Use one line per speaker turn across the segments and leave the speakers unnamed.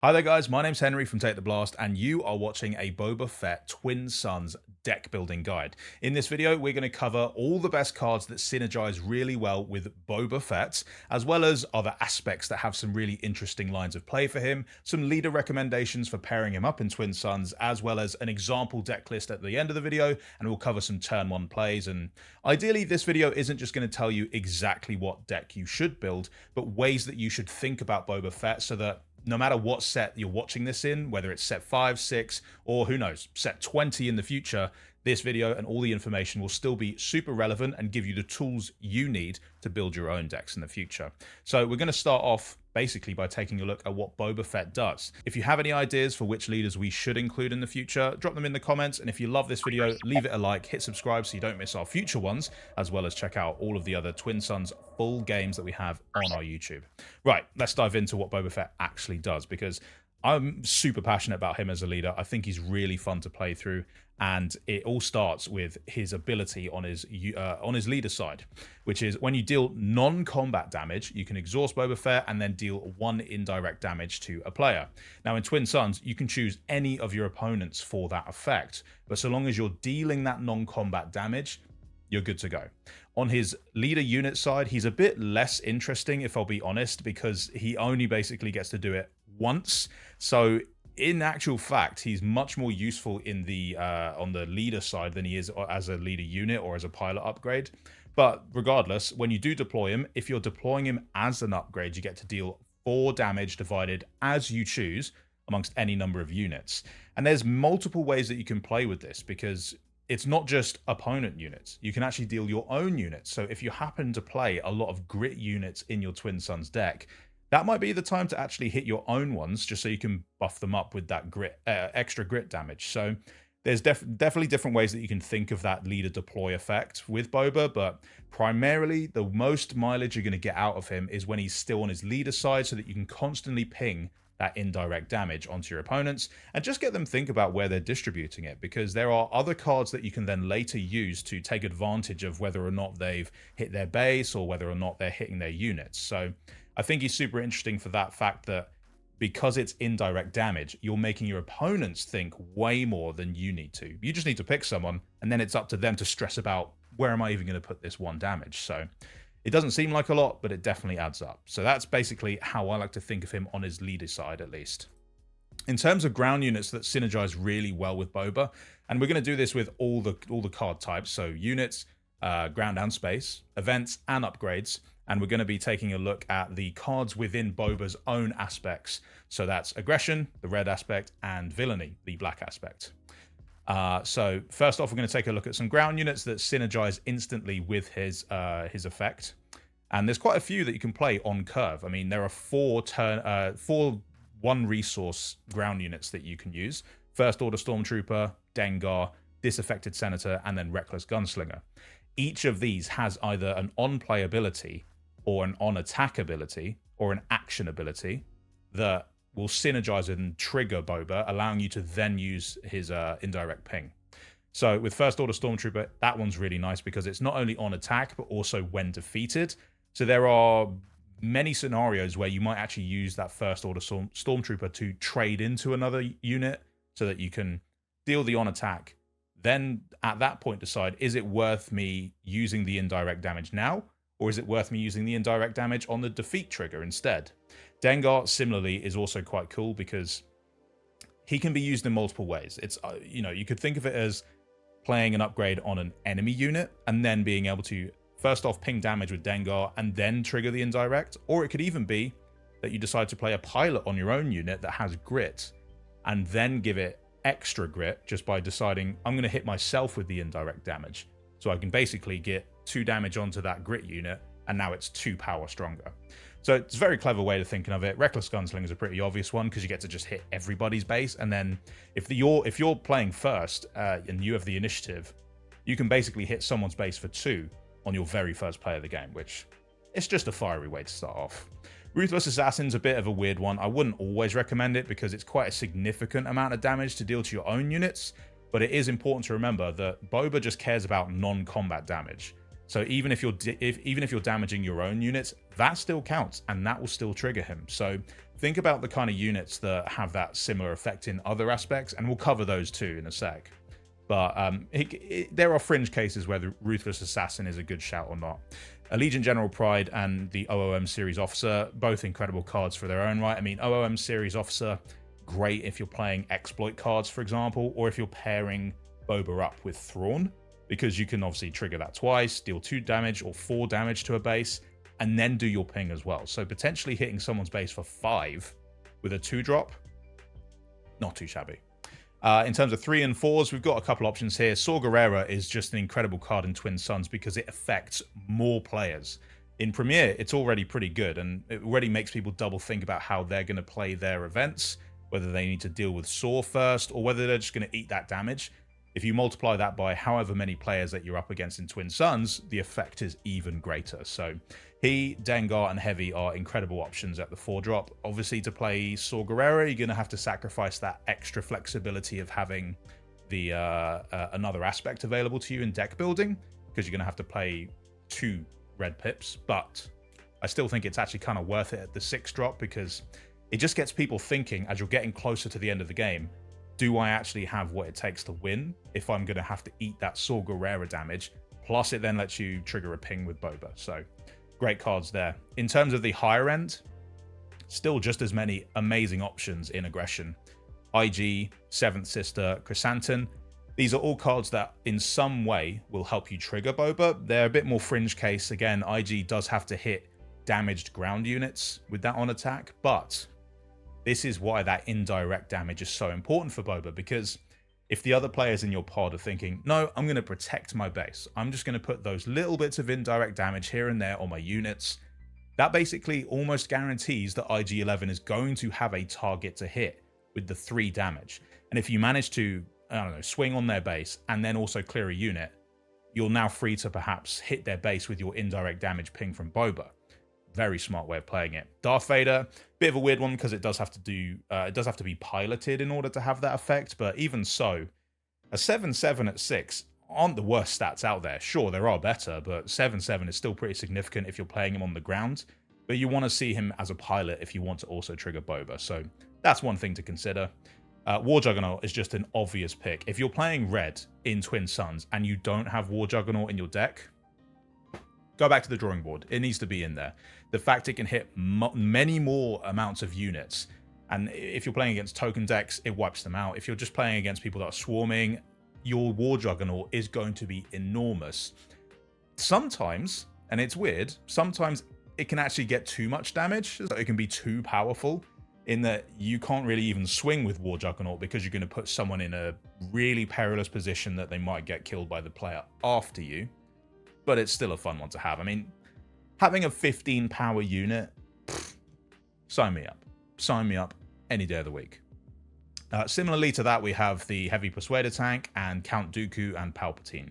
Hi there guys, my name's Henry from Take the Blast and you are watching a Boba Fett Twin Suns deck building guide. In this video we're going to cover all the best cards that synergize really well with Boba Fett, as well as other aspects that have some really interesting lines of play for him, some leader recommendations for pairing him up in Twin Suns, as well as an example deck list at the end of the video, and we'll cover some turn 1 plays. And ideally this video isn't just going to tell you exactly what deck you should build, but ways that you should think about Boba Fett so that no matter what set you're watching this in, whether it's set 5, 6, or who knows, set 20 in the future, this video and all the information will still be super relevant and give you the tools you need to build your own decks in the future. So we're going to start off basically by taking a look at what Boba Fett does. If you have any ideas for which leaders we should include in the future, drop them in the comments. And if you love this video, leave it a like, hit subscribe so you don't miss our future ones, as well as check out all of the other Twin Suns full games that we have on our YouTube. Right, let's dive into what Boba Fett actually does, because I'm super passionate about him as a leader. I think he's really fun to play through, and it all starts with his ability on his leader side, which is when you deal non-combat damage, you can exhaust Boba Fett and then deal 1 indirect damage to a player. Now in Twin Suns, you can choose any of your opponents for that effect, but so long as you're dealing that non-combat damage, you're good to go. On his leader unit side, he's a bit less interesting, if I'll be honest, because he only basically gets to do it once. So in actual fact, he's much more useful in the on the leader side than he is as a leader unit or as a pilot upgrade. But regardless, when you do deploy him, if you're deploying him as an upgrade, you get to deal 4 damage divided as you choose amongst any number of units. And there's multiple ways that you can play with this, because it's not just opponent units. You can actually deal your own units. So if you happen to play a lot of grit units in your Twin Suns deck, that might be the time to actually hit your own ones, just so you can buff them up with that grit, extra grit damage. So there's definitely different ways that you can think of that leader deploy effect with Boba, but primarily the most mileage you're going to get out of him is when he's still on his leader side, so that you can constantly ping that indirect damage onto your opponents and just get them think about where they're distributing it, because there are other cards that you can then later use to take advantage of whether or not they've hit their base or whether or not they're hitting their units. So I think he's super interesting for that fact that because it's indirect damage, you're making your opponents think way more than you need to. You just need to pick someone, and then it's up to them to stress about, where am I even going to put this 1 damage? So it doesn't seem like a lot, but it definitely adds up. So that's basically how I like to think of him on his leader side, at least. In terms of ground units that synergize really well with Boba, and we're going to do this with all the card types, so units, ground and space, events and upgrades, and we're going to be taking a look at the cards within Boba's own aspects. So that's aggression, the red aspect, and villainy, the black aspect. So first off, we're going to take a look at some ground units that synergize instantly with his effect. And there's quite a few that you can play on curve. I mean, there are 4 1 resource ground units that you can use. First Order Stormtrooper, Dengar, Disaffected Senator, and then Reckless Gunslinger. Each of these has either an on-play ability or an on-attack ability or an action ability that will synergize and trigger Boba, allowing you to then use his indirect ping. So with First Order Stormtrooper, that one's really nice because it's not only on attack, but also when defeated. So there are many scenarios where you might actually use that First Order Stormtrooper to trade into another unit so that you can deal the on attack. Then at that point decide, is it worth me using the indirect damage now? Or is it worth me using the indirect damage on the defeat trigger instead? Dengar, similarly, is also quite cool because he can be used in multiple ways. It's, you could think of it as playing an upgrade on an enemy unit and then being able to, first off, ping damage with Dengar and then trigger the indirect. Or it could even be that you decide to play a pilot on your own unit that has grit and then give it extra grit just by deciding, I'm going to hit myself with the indirect damage. So I can basically get 2 damage onto that grit unit, and now it's 2 power stronger. So it's a very clever way of thinking of it. Reckless Gunslinger is a pretty obvious one because you get to just hit everybody's base, and then if you're playing first and you have the initiative, you can basically hit someone's base for 2 on your very first play of the game, which it's just a fiery way to start off. Ruthless Assassin's a bit of a weird one. I wouldn't always recommend it because it's quite a significant amount of damage to deal to your own units, but it is important to remember that Boba just cares about non-combat damage. So even if you're damaging your own units, that still counts, and that will still trigger him. So think about the kind of units that have that similar effect in other aspects, and we'll cover those too in a sec. But there are fringe cases where the Ruthless Assassin is a good shout or not. Allegiant General Pride and the OOM Series Officer, both incredible cards for their own right. I mean, OOM Series Officer, great if you're playing exploit cards, for example, or if you're pairing Boba up with Thrawn, because you can obviously trigger that twice, deal 2 damage or 4 damage to a base, and then do your ping as well. So potentially hitting someone's base for 5 with a 2-drop, not too shabby. In terms of 3 and 4s, we've got a couple options here. Saw Gerrera is just an incredible card in Twin Suns because it affects more players. In Premier, it's already pretty good, and it already makes people double think about how they're going to play their events, whether they need to deal with Saw first, or whether they're just going to eat that damage. If you multiply that by however many players that you're up against in Twin Suns, the effect is even greater. So he, Dengar, and Heavy are incredible options at the 4-drop. Obviously, to play Saw Gerrera, you're going to have to sacrifice that extra flexibility of having the another aspect available to you in deck building, because you're going to have to play 2 red pips. But I still think it's actually kind of worth it at the 6-drop, because it just gets people thinking as you're getting closer to the end of the game, do I actually have what it takes to win if I'm going to have to eat that Saw Gerrera damage? Plus, it then lets you trigger a ping with Boba. So, great cards there. In terms of the higher end, still just as many amazing options in Aggression. IG, Seventh Sister, Chrysanthemum. These are all cards that in some way will help you trigger Boba. They're a bit more fringe case. Again, IG does have to hit damaged ground units with that on attack, but this is why that indirect damage is so important for Boba, because if the other players in your pod are thinking, no, I'm going to protect my base, I'm just going to put those little bits of indirect damage here and there on my units, that basically almost guarantees that IG-11 is going to have a target to hit with the 3 damage. And if you manage to, I don't know, swing on their base and then also clear a unit, you're now free to perhaps hit their base with your indirect damage ping from Boba. Very smart way of playing it. Darth Vader, bit of a weird one because it does have to be piloted in order to have that effect, but even so, a 7/7 at 6 aren't the worst stats out there. Sure, there are better, but 7/7 is still pretty significant if you're playing him on the ground, but you want to see him as a pilot if you want to also trigger Boba, so that's one thing to consider. War Juggernaut is just an obvious pick. If you're playing red in Twin Suns and you don't have War Juggernaut in your deck, go back to the drawing board. It needs to be in there. The fact it can hit many more amounts of units, and if you're playing against token decks, it wipes them out. If you're just playing against people that are swarming, your War Juggernaut is going to be enormous. Sometimes, and it's weird, sometimes it can actually get too much damage. So it can be too powerful in that you can't really even swing with War Juggernaut because you're going to put someone in a really perilous position that they might get killed by the player after you. But it's still a fun one to have. I mean, having a 15 power unit, sign me up. Sign me up any day of the week. Similarly to that, we have the Heavy Persuader tank and Count Dooku and Palpatine.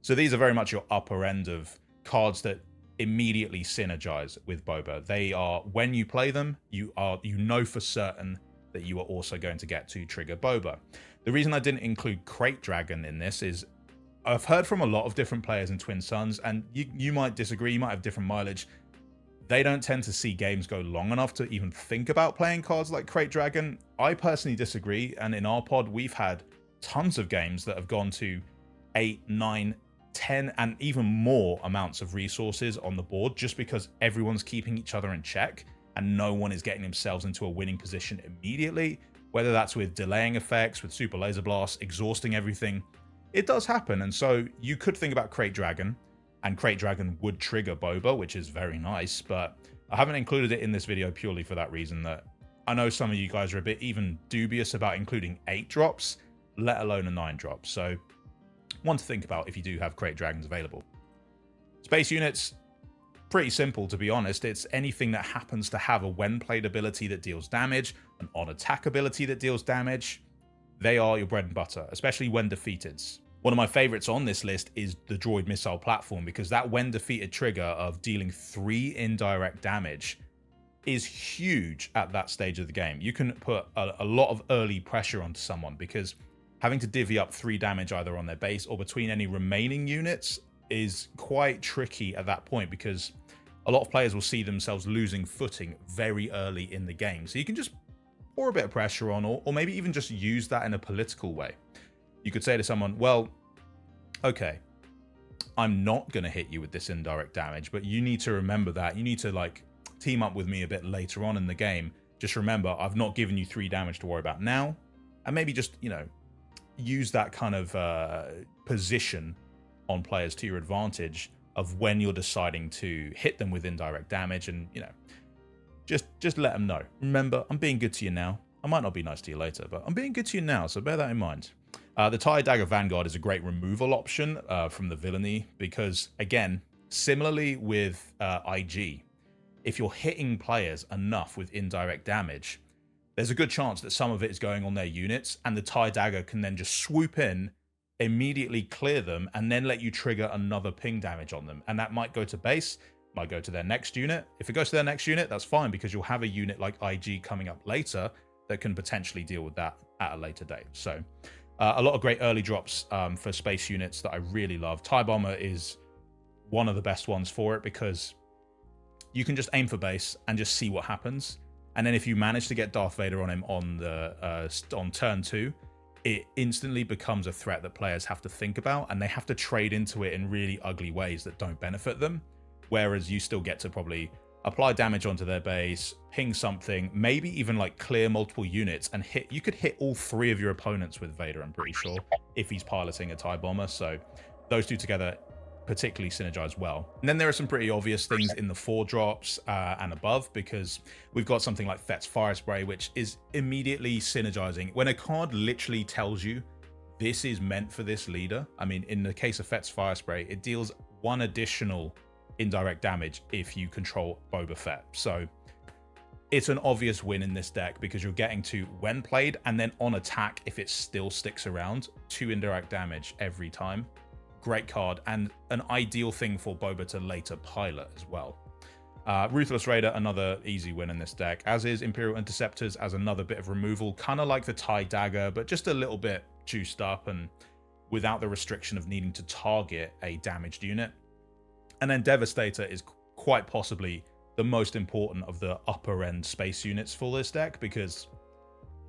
So these are very much your upper end of cards that immediately synergize with Boba. They are, when you play them, you know for certain that you are also going to get to trigger Boba. The reason I didn't include Crate Dragon in this is I've heard from a lot of different players in Twin Suns, and you might disagree, you might have different mileage. They don't tend to see games go long enough to even think about playing cards like Crate Dragon. I personally disagree, and in our pod, we've had tons of games that have gone to 8, 9, 10, and even more amounts of resources on the board just because everyone's keeping each other in check and no one is getting themselves into a winning position immediately, whether that's with delaying effects, with Super Laser Blast, exhausting everything. It does happen, and so you could think about Crate Dragon, and Crate Dragon would trigger Boba, which is very nice, but I haven't included it in this video purely for that reason, that I know some of you guys are a bit even dubious about including 8 drops, let alone a 9 drop, so one to think about if you do have Crate Dragons available. Space units, pretty simple to be honest. It's anything that happens to have a when played ability that deals damage, an on attack ability that deals damage. They are your bread and butter, especially when defeated. One of my favorites on this list is the Droid Missile Platform, because that when defeated trigger of dealing 3 indirect damage is huge at that stage of the game. You can put a lot of early pressure onto someone, because having to divvy up 3 damage either on their base or between any remaining units is quite tricky at that point, because a lot of players will see themselves losing footing very early in the game. So you can just pour a bit of pressure on, or maybe even just use that in a political way. You could say to someone, well, okay, I'm not going to hit you with this indirect damage, but you need to remember that. You need to like team up with me a bit later on in the game. Just remember, I've not given you 3 damage to worry about now. And maybe just, you know, use that kind of position on players to your advantage of when you're deciding to hit them with indirect damage, and, you know, just let them know. Remember, I'm being good to you now. I might not be nice to you later, but I'm being good to you now, so bear that in mind. The TIE Dagger Vanguard is a great removal option from the Villainy, because, again, similarly with IG, if you're hitting players enough with indirect damage, there's a good chance that some of it is going on their units, and the TIE Dagger can then just swoop in, immediately clear them, and then let you trigger another ping damage on them. And that might go to base, might go to their next unit. If it goes to their next unit, that's fine, because you'll have a unit like IG coming up later that can potentially deal with that at a later date. So a lot of great early drops for space units that I really love. TIE Bomber is one of the best ones for it, because you can just aim for base and just see what happens. And then if you manage to get Darth Vader on him on turn 2, it instantly becomes a threat that players have to think about, and they have to trade into it in really ugly ways that don't benefit them. Whereas you still get to probably apply damage onto their base, ping something, maybe even like clear multiple units and hit. You could hit all 3 of your opponents with Vader, I'm pretty sure, if he's piloting a TIE Bomber. So those two together particularly synergize well. And then there are some pretty obvious things in the 4 drops and above, because we've got something like Fett's Fire Spray, which is immediately synergizing. When a card literally tells you this is meant for this leader, I mean, in the case of Fett's Fire Spray, it deals 1 additional indirect damage if you control Boba Fett. So it's an obvious win in this deck, because you're getting to, when played and then on attack, if it still sticks around, 2 indirect damage every time. Great card, and an ideal thing for Boba to later pilot as well. Ruthless Raider, another easy win in this deck, as is Imperial Interceptors as another bit of removal, kind of like the TIE Dagger, but just a little bit juiced up and without the restriction of needing to target a damaged unit. And then Devastator is quite possibly the most important of the upper end space units for this deck, because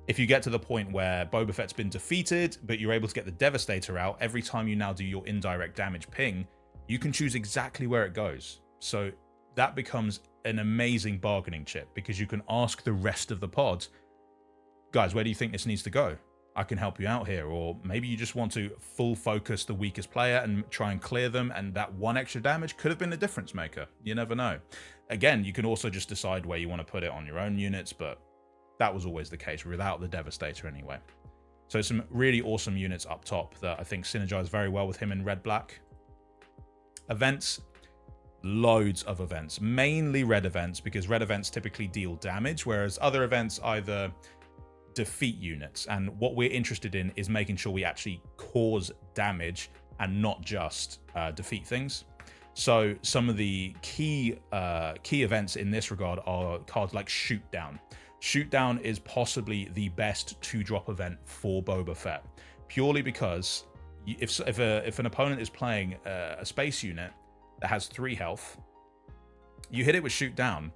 if you get to the point where Boba Fett's been defeated, but you're able to get the Devastator out, every time you now do your indirect damage ping, you can choose exactly where it goes. So that becomes an amazing bargaining chip, because you can ask the rest of the pod, guys, where do you think this needs to go? I can help you out here. Or maybe you just want to full focus the weakest player and try and clear them, and that 1 extra damage could have been a difference maker. You never know. Again, you can also just decide where you want to put it on your own units, but that was always the case without the Devastator anyway. So some really awesome units up top that I think synergize very well with him in red-black. Events, loads of events, mainly red events, because red events typically deal damage, whereas other events either defeat units. And what we're interested in is making sure we actually cause damage and not just defeat things. So some of the key events in this regard are cards like Shoot Down. Shoot Down is possibly the best 2-drop event for Boba Fett, purely because if an opponent is playing a space unit that has 3 health, you hit it with Shoot Down,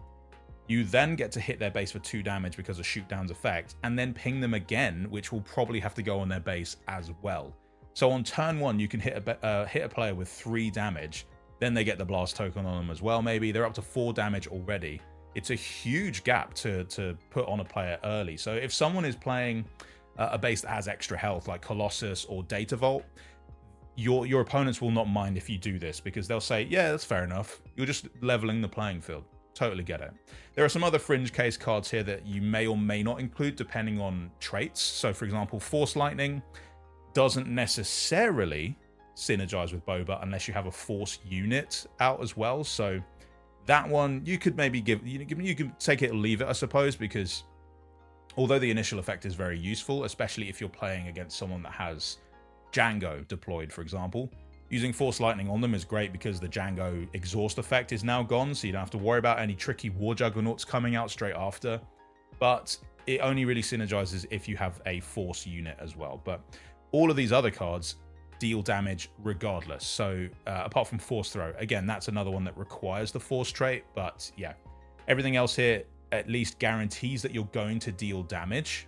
you then get to hit their base for 2 damage because of Shoot Down's effect, and then ping them again, which will probably have to go on their base as well. So on turn 1, you can hit a player with 3 damage, then they get the blast token on them as well. Maybe they're up to 4 damage already. It's a huge gap to put on a player early. So if someone is playing a base that has extra health, like Colossus or Data Vault, your opponents will not mind if you do this, because they'll say, yeah, that's fair enough. You're just leveling the playing field. Totally get it. There are some other fringe case cards here that you may or may not include depending on traits. So for example, Force Lightning doesn't necessarily synergize with Boba unless you have a Force unit out as well. So that one you could maybe you can take it or leave it, I suppose, because although the initial effect is very useful, especially if you're playing against someone that has Django deployed, for example, using Force Lightning on them is great because the Django exhaust effect is now gone, so you don't have to worry about any tricky War Juggernauts coming out straight after. But it only really synergizes if you have a Force unit as well. But all of these other cards, deal damage regardless. So apart from Force Throw, again, that's another one that requires the Force trait. But yeah, everything else here at least guarantees that you're going to deal damage,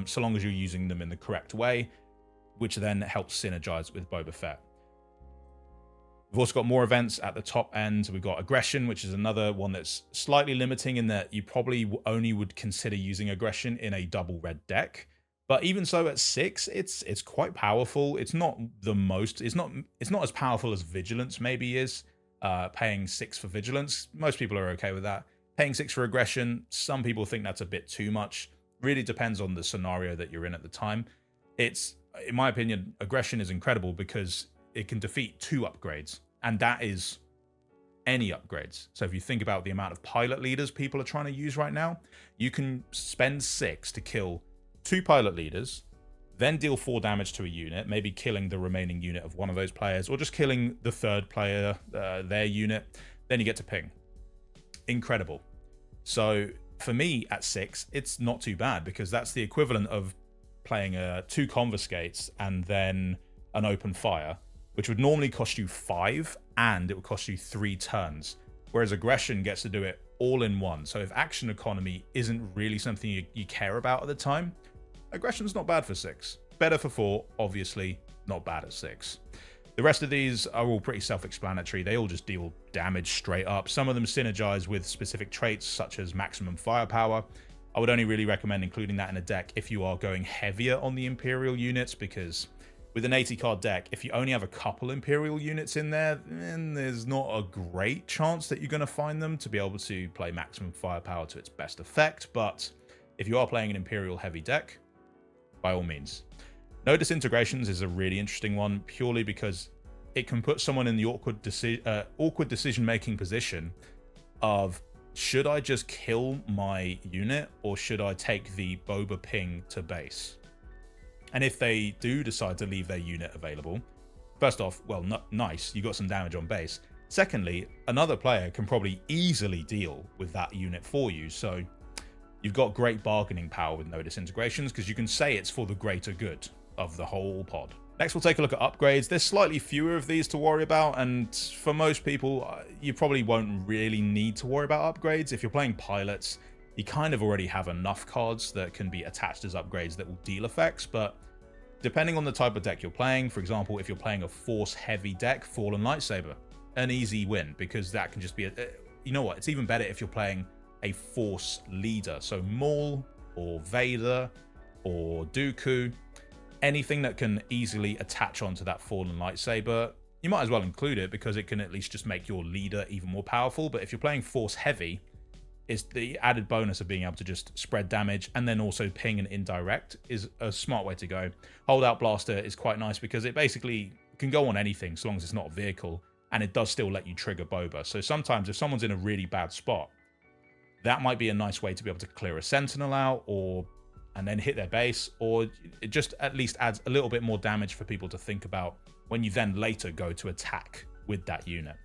so long as you're using them in the correct way, which then helps synergize with Boba Fett. We've also got more events at the top end. We've got Aggression, which is another one that's slightly limiting in that you probably only would consider using Aggression in a double red deck. But even so, at 6, it's quite powerful. It's not the most. It's not as powerful as Vigilance maybe is. Paying 6 for Vigilance, most people are okay with that. Paying 6 for Aggression, some people think that's a bit too much. Really depends on the scenario that you're in at the time. It's, in my opinion, Aggression is incredible because it can defeat 2 upgrades, and that is any upgrades. So if you think about the amount of pilot leaders people are trying to use right now, you can spend 6 to kill 2 pilot leaders, then deal 4 damage to a unit, maybe killing the remaining unit of one of those players, or just killing the third player, their unit. Then you get to ping. Incredible. So for me at 6, it's not too bad because that's the equivalent of playing 2 confiscates and then an open fire, which would normally cost you 5 and it would cost you 3 turns. Whereas Aggression gets to do it all in one. So if action economy isn't really something you care about at the time, Aggression's not bad for 6. Better for 4, obviously, not bad at 6. The rest of these are all pretty self-explanatory. They all just deal damage straight up. Some of them synergize with specific traits such as maximum firepower. I would only really recommend including that in a deck if you are going heavier on the Imperial units, because with an 80 card deck, if you only have a couple Imperial units in there, then there's not a great chance that you're going to find them to be able to play maximum firepower to its best effect. But if you are playing an Imperial heavy deck, by all means. No disintegrations is a really interesting one, purely because it can put someone in the awkward decision-making position of, should I just kill my unit or should I take the Boba ping to base? And if they do decide to leave their unit available, first off, well, nice, you got some damage on base. Secondly, another player can probably easily deal with that unit for you, so you've got great bargaining power with no disintegrations because you can say it's for the greater good of the whole pod. Next, we'll take a look at upgrades. There's slightly fewer of these to worry about, and for most people, you probably won't really need to worry about upgrades. If you're playing pilots, you kind of already have enough cards that can be attached as upgrades that will deal effects, but depending on the type of deck you're playing, for example, if you're playing a force-heavy deck, Fallen Lightsaber, an easy win, because that can just be you know what, it's even better if you're playing a force leader, so Maul or Vader or Dooku, anything that can easily attach onto that Fallen Lightsaber, you might as well include it because it can at least just make your leader even more powerful. But if you're playing force heavy, it's the added bonus of being able to just spread damage and then also ping and indirect is a smart way to go. Holdout Blaster is quite nice because it basically can go on anything so long as it's not a vehicle, and it does still let you trigger Boba. So sometimes if someone's in a really bad spot, that might be a nice way to be able to clear a Sentinel out and then hit their base, or it just at least adds a little bit more damage for people to think about when you then later go to attack with that unit.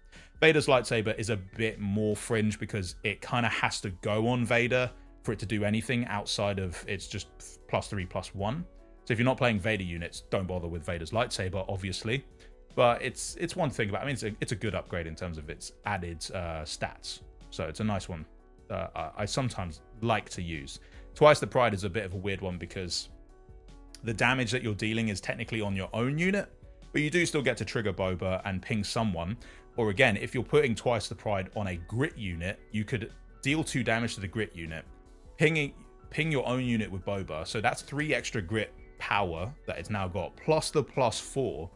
Vader's lightsaber is a bit more fringe because it kind of has to go on Vader for it to do anything outside of it's just +3/+1. So if you're not playing Vader units, don't bother with Vader's lightsaber, obviously. But it's one thing about, I mean, it's a good upgrade in terms of its added stats. So it's a nice one. I sometimes like to use. Twice the Pride is a bit of a weird one because the damage that you're dealing is technically on your own unit, but you do still get to trigger Boba and ping someone. Or again, if you're putting Twice the Pride on a grit unit, you could deal 2 damage to the grit unit, ping your own unit with Boba, so that's 3 extra grit power that it's now got, plus the +4.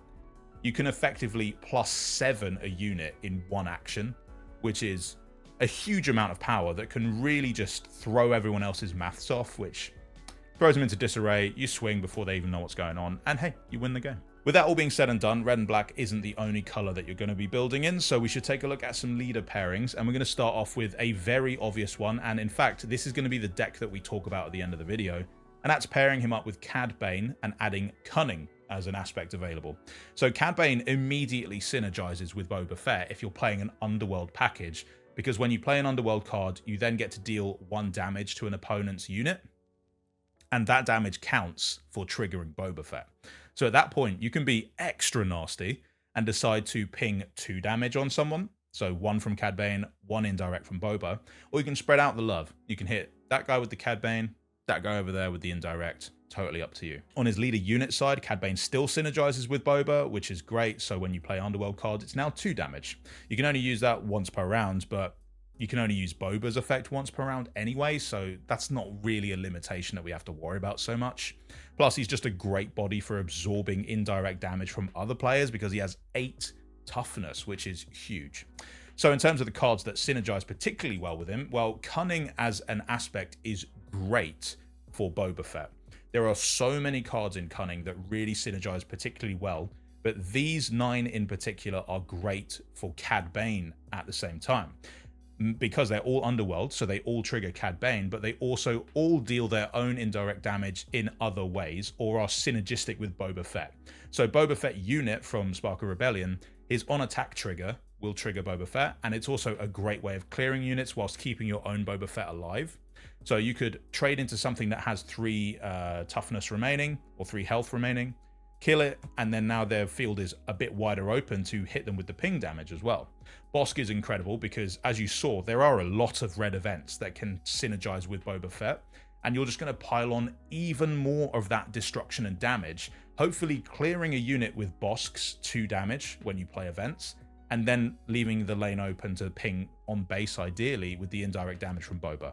You can effectively +7 a unit in one action, which is a huge amount of power that can really just throw everyone else's maths off, which throws them into disarray. You swing before they even know what's going on, and hey, you win the game. With that all being said and done, red and black isn't the only color that you're going to be building in, so we should take a look at some leader pairings, and we're going to start off with a very obvious one, and in fact, this is going to be the deck that we talk about at the end of the video, and that's pairing him up with Cad Bane and adding Cunning as an aspect available. So Cad Bane immediately synergizes with Boba Fett if you're playing an Underworld package, because when you play an Underworld card, you then get to deal 1 damage to an opponent's unit, and that damage counts for triggering Boba Fett. So at that point, you can be extra nasty and decide to ping 2 damage on someone. So 1 from Cad Bane, 1 indirect from Boba. Or you can spread out the love. You can hit that guy with the Cad Bane, that guy over there with the indirect. Totally up to you. On his leader unit side, Cad Bane still synergizes with Boba, which is great. So when you play Underworld cards, it's now 2 damage. You can only use that once per round, but you can only use Boba's effect once per round anyway, so that's not really a limitation that we have to worry about so much. Plus, he's just a great body for absorbing indirect damage from other players because he has 8 toughness, which is huge. So in terms of the cards that synergize particularly well with him, well, Cunning as an aspect is great for Boba Fett. There are so many cards in Cunning that really synergize particularly well, but these 9 in particular are great for Cad Bane at the same time. Because they're all Underworld, so they all trigger Cad Bane, but they also all deal their own indirect damage in other ways or are synergistic with Boba Fett. So Boba Fett unit from Spark of Rebellion, his on attack trigger will trigger Boba Fett, and it's also a great way of clearing units whilst keeping your own Boba Fett alive. So you could trade into something that has 3 toughness remaining or 3 health remaining, kill it, and then now their field is a bit wider open to hit them with the ping damage as well. Bosk is incredible because, as you saw, there are a lot of red events that can synergize with Boba Fett, and you're just going to pile on even more of that destruction and damage, hopefully clearing a unit with Bosk's 2 damage when you play events, and then leaving the lane open to ping on base ideally with the indirect damage from Boba.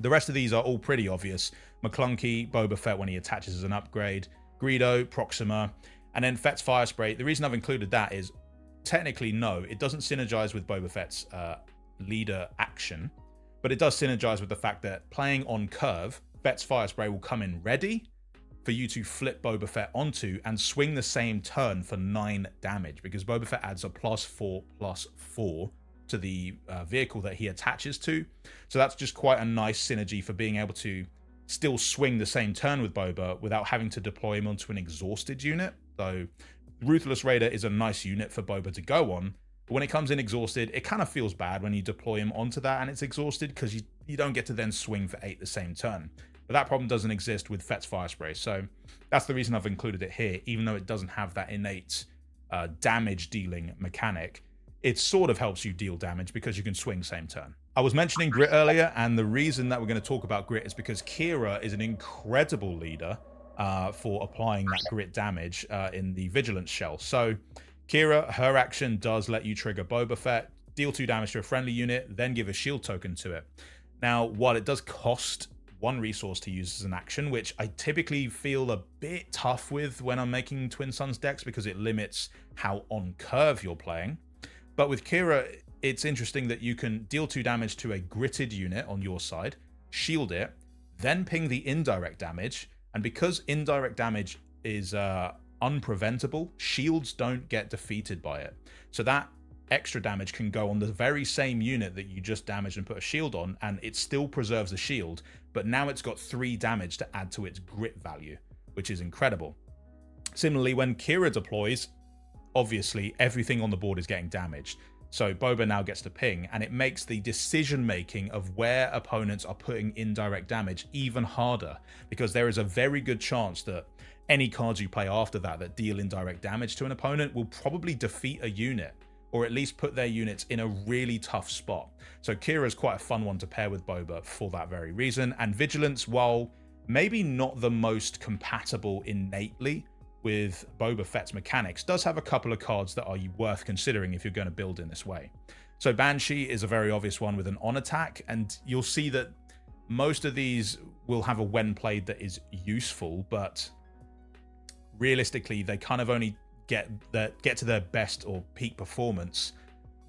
The rest of these are all pretty obvious. McClunky, Boba Fett when he attaches as an upgrade, Greedo, Proxima, and then Fett's Fire Spray. The reason I've included that is, technically, no, it doesn't synergize with Boba Fett's leader action, but it does synergize with the fact that playing on curve, Fett's Fire Spray will come in ready for you to flip Boba Fett onto and swing the same turn for 9 damage, because Boba Fett adds a +4/+4 to the vehicle that he attaches to. So that's just quite a nice synergy for being able to still swing the same turn with Boba without having to deploy him onto an exhausted unit. So Ruthless Raider is a nice unit for Boba to go on, but when it comes in exhausted, it kind of feels bad when you deploy him onto that and it's exhausted because you don't get to then swing for 8 the same turn. But that problem doesn't exist with Fett's Fire Spray, so that's the reason I've included it here, even though it doesn't have that innate damage dealing mechanic. It sort of helps you deal damage because you can swing same turn. I was mentioning Grit earlier, and the reason that we're going to talk about Grit is because Kira is an incredible leader for applying that Grit damage in the Vigilance shell. So Kira, her action does let you trigger Boba Fett, deal 2 damage to a friendly unit, then give a shield token to it. Now, while it does cost 1 resource to use as an action, which I typically feel a bit tough with when I'm making Twin Suns decks because it limits how on curve you're playing. But with Kira, it's interesting that you can deal 2 damage to a gritted unit on your side, shield it, then ping the indirect damage, and because indirect damage is unpreventable, shields don't get defeated by it. So that extra damage can go on the very same unit that you just damaged and put a shield on, and it still preserves the shield, but now it's got 3 damage to add to its grit value, which is incredible. Similarly, when Kira deploys, obviously everything on the board is getting damaged. So Boba now gets to ping, and it makes the decision making of where opponents are putting indirect damage even harder, because there is a very good chance that any cards you play after that that deal indirect damage to an opponent will probably defeat a unit, or at least put their units in a really tough spot. So Kira is quite a fun one to pair with Boba for that very reason. And Vigilance, while maybe not the most compatible innately with Boba Fett's mechanics, does have a couple of cards that are worth considering if you're going to build in this way. So Banshee is a very obvious one with an on attack, and you'll see that most of these will have a when played that is useful, but realistically they kind of only get to their best or peak performance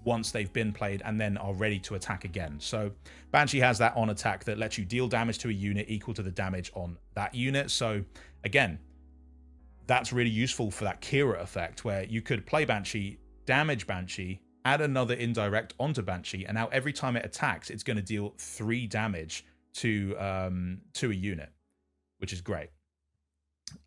once they've been played and then are ready to attack again. So Banshee has that on attack that lets you deal damage to a unit equal to the damage on that unit. So again, that's really useful for that Kira effect, where you could play Banshee, damage Banshee, add another indirect onto Banshee, and now every time it attacks, it's going to deal 3 damage to a unit, which is great.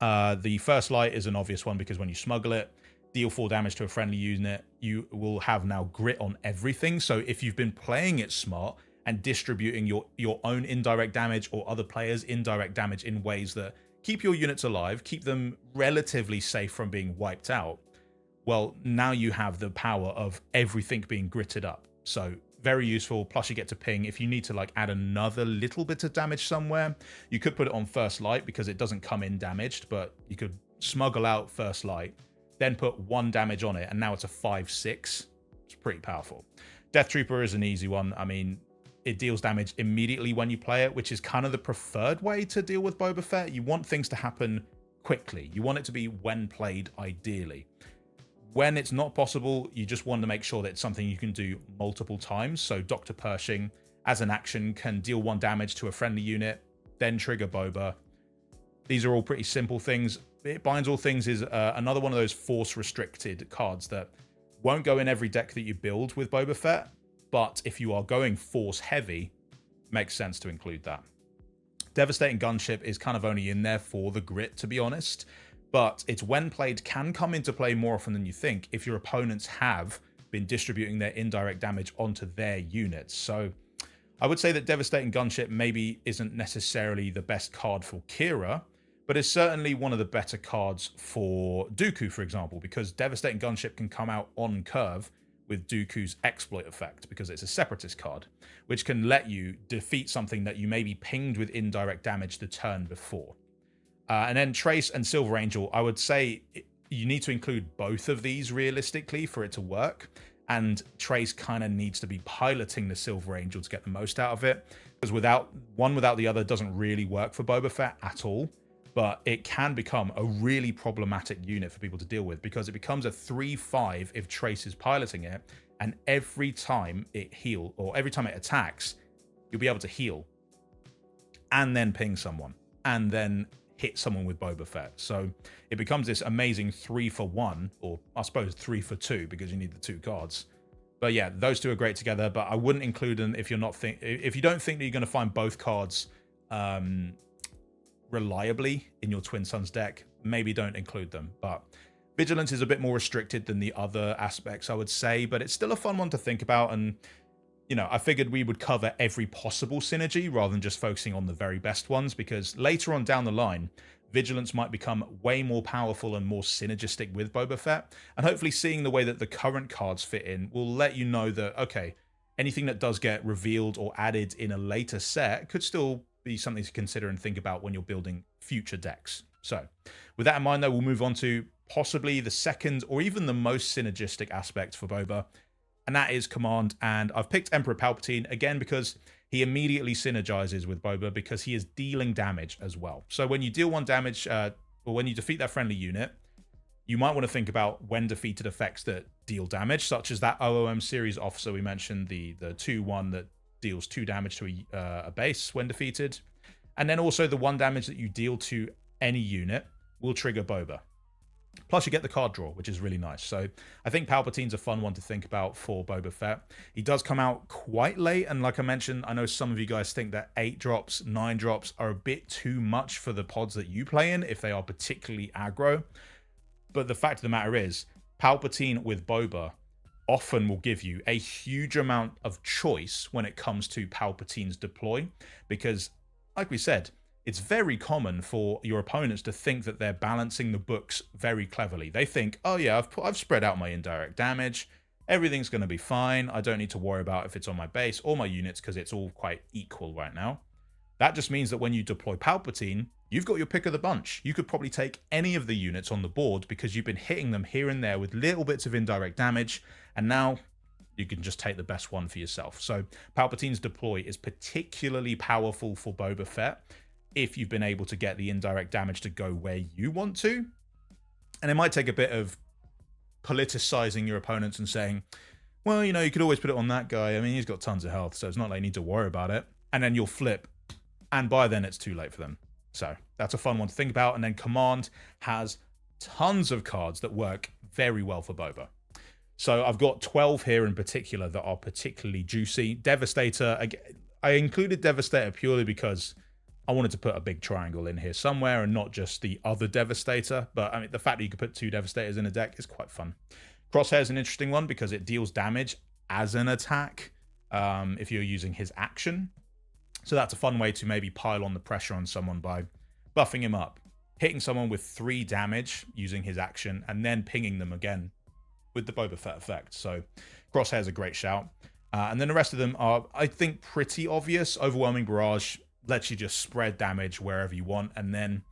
The First Light is an obvious one because when you smuggle it, deal 4 damage to a friendly unit, you will have now grit on everything. So if you've been playing it smart and distributing your own indirect damage or other players' indirect damage in ways that keep your units alive, keep them relatively safe from being wiped out, well, now you have the power of everything being gritted up. So very useful. Plus you get to ping. If you need to like add another little bit of damage somewhere, you could put it on first light because it doesn't come in damaged, but you could smuggle out first light, then put 1 damage on it, and now it's a 5/6. It's pretty powerful. Death Trooper is an easy one. I mean, it deals damage immediately when you play it, which is kind of the preferred way to deal with Boba Fett. You want things to happen quickly. You want it to be when played, ideally. When it's not possible, you just want to make sure that it's something you can do multiple times. So Dr. Pershing, as an action, can deal 1 damage to a friendly unit, then trigger Boba. These are all pretty simple things. It Binds All Things is another one of those force-restricted cards that won't go in every deck that you build with Boba Fett, but if you are going force-heavy, makes sense to include that. Devastating Gunship is kind of only in there for the grit, to be honest, but it's when played can come into play more often than you think if your opponents have been distributing their indirect damage onto their units. So I would say that Devastating Gunship maybe isn't necessarily the best card for Kira, but it's certainly one of the better cards for Dooku, for example, because Devastating Gunship can come out on curve with Dooku's exploit effect, because it's a separatist card, which can let you defeat something that you maybe pinged with indirect damage the turn before. And then Trace and Silver Angel, I would say you need to include both of these realistically for it to work. And Trace kind of needs to be piloting the Silver Angel to get the most out of it, because without the other doesn't really work for Boba Fett at all. But it can become a really problematic unit for people to deal with, because it becomes a 3/5 if Trace is piloting it, and every time it attacks, you'll be able to heal and then ping someone and then hit someone with Boba Fett. So it becomes this amazing 3-for-1, or I suppose 3-for-2, because you need the 2 cards. But yeah, those two are great together, but I wouldn't include them if you don't think that you're going to find both cards reliably in your Twin Suns deck. Maybe don't include them. But Vigilance is a bit more restricted than the other aspects, I would say, but it's still a fun one to think about. And you know, I figured we would cover every possible synergy rather than just focusing on the very best ones, because later on down the line, Vigilance might become way more powerful and more synergistic with Boba Fett. And hopefully seeing the way that the current cards fit in will let you know that, okay, anything that does get revealed or added in a later set could still be something to consider and think about when you're building future decks. So with that in mind, though, we'll move on to possibly the second or even the most synergistic aspect for Boba, and that is command. And I've picked Emperor Palpatine again because he immediately synergizes with Boba, because he is dealing damage as well. So when you deal 1 damage, or when you defeat that friendly unit, you might want to think about when defeated effects that deal damage, such as that OOM series officer we mentioned, the 2/1 that deals 2 damage to a base when defeated. And then also the 1 damage that you deal to any unit will trigger Boba. Plus you get the card draw, which is really nice. So I think Palpatine's a fun one to think about for Boba Fett. He does come out quite late, and like I mentioned, I know some of you guys think that 8 drops, 9 drops are a bit too much for the pods that you play in if they are particularly aggro. But the fact of the matter is, Palpatine with Boba often will give you a huge amount of choice when it comes to Palpatine's deploy, because like we said, it's very common for your opponents to think that they're balancing the books very cleverly. They think, oh yeah, I've spread out my indirect damage, everything's going to be fine, I don't need to worry about if it's on my base or my units because it's all quite equal right now. That just means that when you deploy Palpatine, you've got your pick of the bunch. You could probably take any of the units on the board because you've been hitting them here and there with little bits of indirect damage, and now you can just take the best one for yourself. So Palpatine's deploy is particularly powerful for Boba Fett if you've been able to get the indirect damage to go where you want to. And it might take a bit of politicizing your opponents and saying, well, you know, you could always put it on that guy. I mean, he's got tons of health, so it's not like you need to worry about it. And then you'll flip, and by then it's too late for them. So that's a fun one to think about. And then Command has tons of cards that work very well for Boba. So I've got 12 here in particular that are particularly juicy. Devastator, I included Devastator purely because I wanted to put a big triangle in here somewhere and not just the other Devastator. But I mean, the fact that you could put 2 Devastators in a deck is quite fun. Crosshair is an interesting one because it deals damage as an attack if you're using his action. So that's a fun way to maybe pile on the pressure on someone by buffing him up. hitting someone with 3 damage using his action, and then pinging them again with the Boba Fett effect. So Crosshair's a great shout. And then the rest of them are, I think, pretty obvious. Overwhelming Barrage lets you just spread damage wherever you want. And then,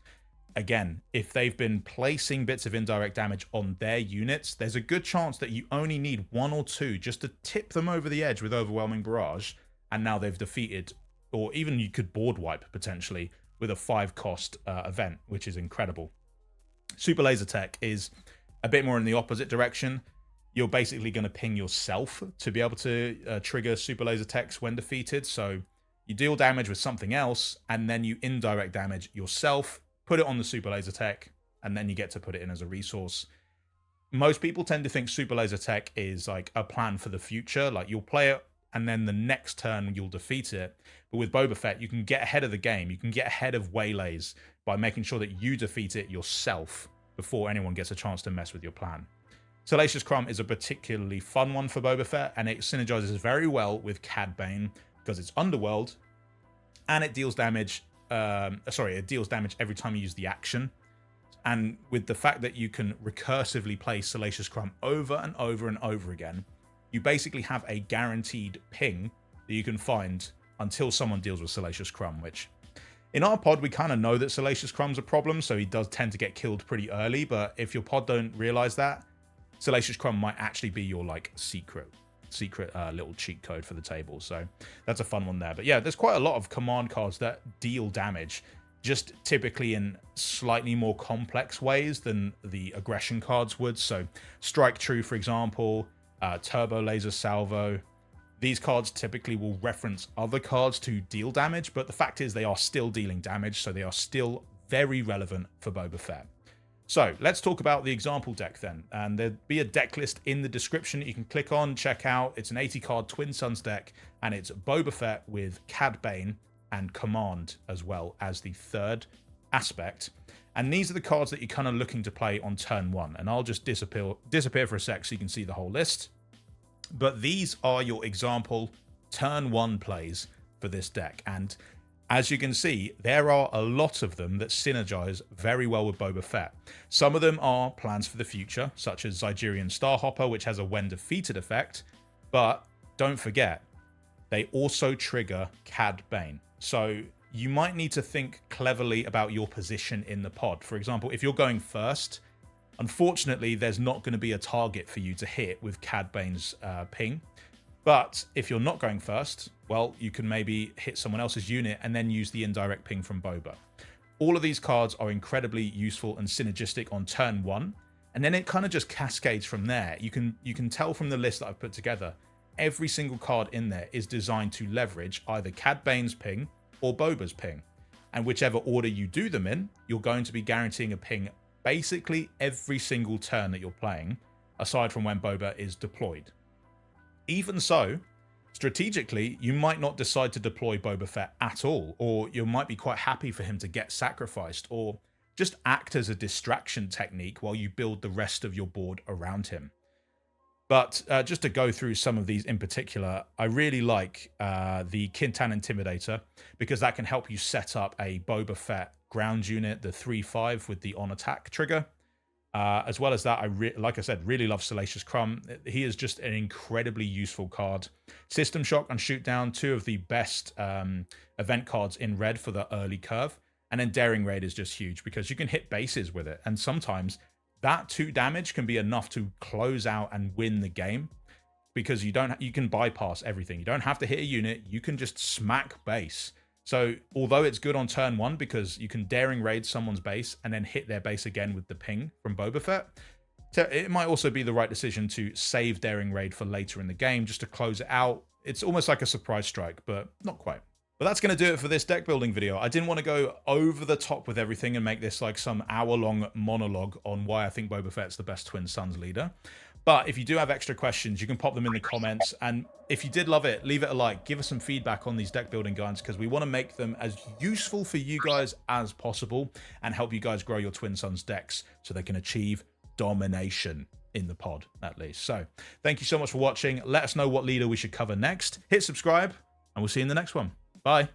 again, if they've been placing bits of indirect damage on their units, there's a good chance that you only need 1 or 2 just to tip them over the edge with Overwhelming Barrage. And now they've defeated, or even you could board wipe, potentially, with a 5-cost event, which is incredible. Super Laser Tech is a bit more in the opposite direction. You're basically going to ping yourself to be able to trigger Super Laser Techs when defeated. So you deal damage with something else, and then you indirect damage yourself, put it on the Super Laser Tech, and then you get to put it in as a resource. Most people tend to think Super Laser Tech is like a plan for the future. Like, you'll play it, and then the next turn you'll defeat it. But with Boba Fett, you can get ahead of the game. You can get ahead of waylays by making sure that you defeat it yourself before anyone gets a chance to mess with your plan. Salacious Crumb is a particularly fun one for Boba Fett, and it synergizes very well with Cad Bane because it's Underworld, and it deals damage. It deals damage every time you use the action. And with the fact that you can recursively play Salacious Crumb over and over and over again, you basically have a guaranteed ping that you can find until someone deals with Salacious Crumb, which in our pod, we kind of know that Salacious Crumb's a problem, so he does tend to get killed pretty early. But if your pod don't realize that, Salacious Crumb might actually be your like secret little cheat code for the table. So that's a fun one there. But yeah, there's quite a lot of command cards that deal damage, just typically in slightly more complex ways than the aggression cards would. So Strike True, for example, Turbo Laser Salvo. These cards typically will reference other cards to deal damage, but the fact is they are still dealing damage, so they are still very relevant for Boba Fett. So let's talk about the example deck then. And there'll be a deck list in the description that you can click on, check out. It's an 80-card Twin Suns deck, and it's Boba Fett with Cad Bane and Command as well as the third aspect. And these are the cards that you're kind of looking to play on turn 1. And I'll just disappear for a sec so you can see the whole list. But these are your example turn 1 plays for this deck. And as you can see, there are a lot of them that synergize very well with Boba Fett. Some of them are plans for the future, such as Zygerian Starhopper, which has a when defeated effect. But don't forget, they also trigger Cad Bane. So you might need to think cleverly about your position in the pod. For example, if you're going first, unfortunately, there's not going to be a target for you to hit with Cad Bane's ping. But if you're not going first, well, you can maybe hit someone else's unit and then use the indirect ping from Boba. All of these cards are incredibly useful and synergistic on turn 1, and then it kind of just cascades from there. You can tell from the list that I've put together, every single card in there is designed to leverage either Cad Bane's ping or Boba's ping. And whichever order you do them in, you're going to be guaranteeing a ping basically every single turn that you're playing, aside from when Boba is deployed. Even so, strategically, you might not decide to deploy Boba Fett at all, or you might be quite happy for him to get sacrificed, or just act as a distraction technique while you build the rest of your board around him. But just to go through some of these in particular, I really like the Kintan Intimidator, because that can help you set up a Boba Fett ground unit, the 3/5 with the on attack trigger. As well as that, like I said, really love Salacious Crumb. He is just an incredibly useful card. System Shock and Shoot Down, 2 of the best event cards in red for the early curve. And then Daring Raid is just huge because you can hit bases with it. And sometimes that 2 damage can be enough to close out and win the game, because you can bypass everything. You don't have to hit a unit. You can just smack base. So although it's good on turn 1 because you can Daring Raid someone's base and then hit their base again with the ping from Boba Fett, it might also be the right decision to save Daring Raid for later in the game just to close it out. It's almost like a surprise strike, but not quite. But that's going to do it for this deck building video. I didn't want to go over the top with everything and make this like some hour-long monologue on why I think Boba Fett's the best Twin Suns leader. But if you do have extra questions, you can pop them in the comments. And if you did love it, leave it a like. Give us some feedback on these deck building guides, because we want to make them as useful for you guys as possible and help you guys grow your Twin Suns decks so they can achieve domination in the pod, at least. So thank you so much for watching. Let us know what leader we should cover next. Hit subscribe, and we'll see you in the next one. Bye.